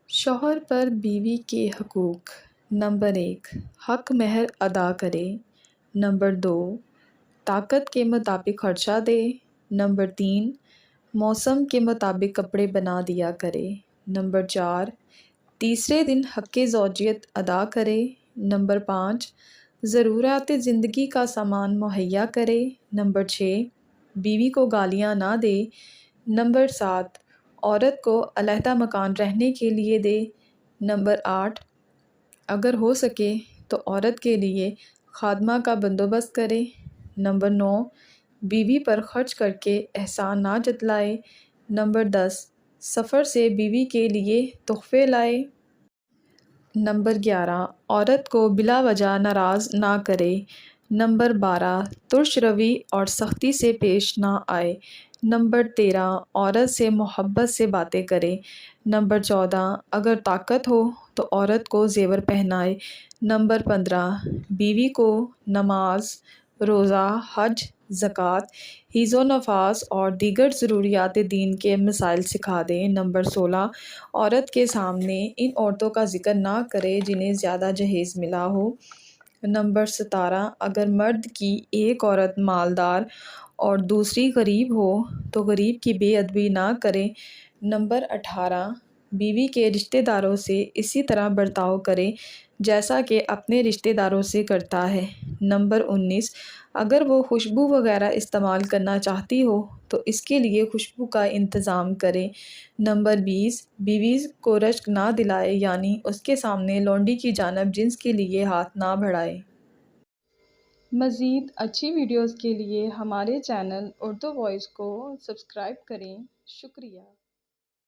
شوہر پر بیوی کے حقوق۔ نمبر 1، حق مہر ادا کرے۔ نمبر 2، طاقت کے مطابق خرچہ دے۔ نمبر 3، موسم کے مطابق کپڑے بنا دیا کرے۔ نمبر 4، تیسرے دن حق زوجیت ادا کرے۔ نمبر 5، ضروریات زندگی کا سامان مہیا کرے۔ نمبر 6، بیوی کو گالیاں نہ دے۔ نمبر 7، عورت کو علیحدہ مکان رہنے کے لیے دے۔ نمبر 8، اگر ہو سکے تو عورت کے لیے خادمہ کا بندوبست کرے۔ نمبر 9، بیوی پر خرچ کر کے احسان نہ جتلائے۔ نمبر 10، سفر سے بیوی کے لیے تحفے لائے۔ نمبر 11، عورت کو بلا وجہ ناراض نہ کرے۔ نمبر 12، ترش روی اور سختی سے پیش نہ آئے۔ نمبر 13، عورت سے محبت سے باتیں کرے۔ نمبر 14، اگر طاقت ہو تو عورت کو زیور پہنائے۔ نمبر 15، بیوی کو نماز، روزہ، حج، زکوٰۃ، حیض و نفاس اور دیگر ضروریات دین کے مسائل سکھا دے۔ نمبر 16، عورت کے سامنے ان عورتوں کا ذکر نہ کرے جنہیں زیادہ جہیز ملا ہو۔ نمبر 17، اگر مرد کی ایک عورت مالدار اور دوسری غریب ہو تو غریب کی بے ادبی نہ کرے۔ نمبر 18، بیوی کے رشتہ داروں سے اسی طرح برتاؤ کرے جیسا کہ اپنے رشتہ داروں سے کرتا ہے۔ نمبر 19، اگر وہ خوشبو وغیرہ استعمال کرنا چاہتی ہو تو اس کے لیے خوشبو کا انتظام کرے۔ نمبر 20، بیوی کو رشک نہ دلائے، یعنی اس کے سامنے لونڈی کی جانب جنس کے لیے ہاتھ نہ بڑھائے۔ مزید اچھی ویڈیوز کے لیے ہمارے چینل اردو وائس کو سبسکرائب کریں۔ شکریہ۔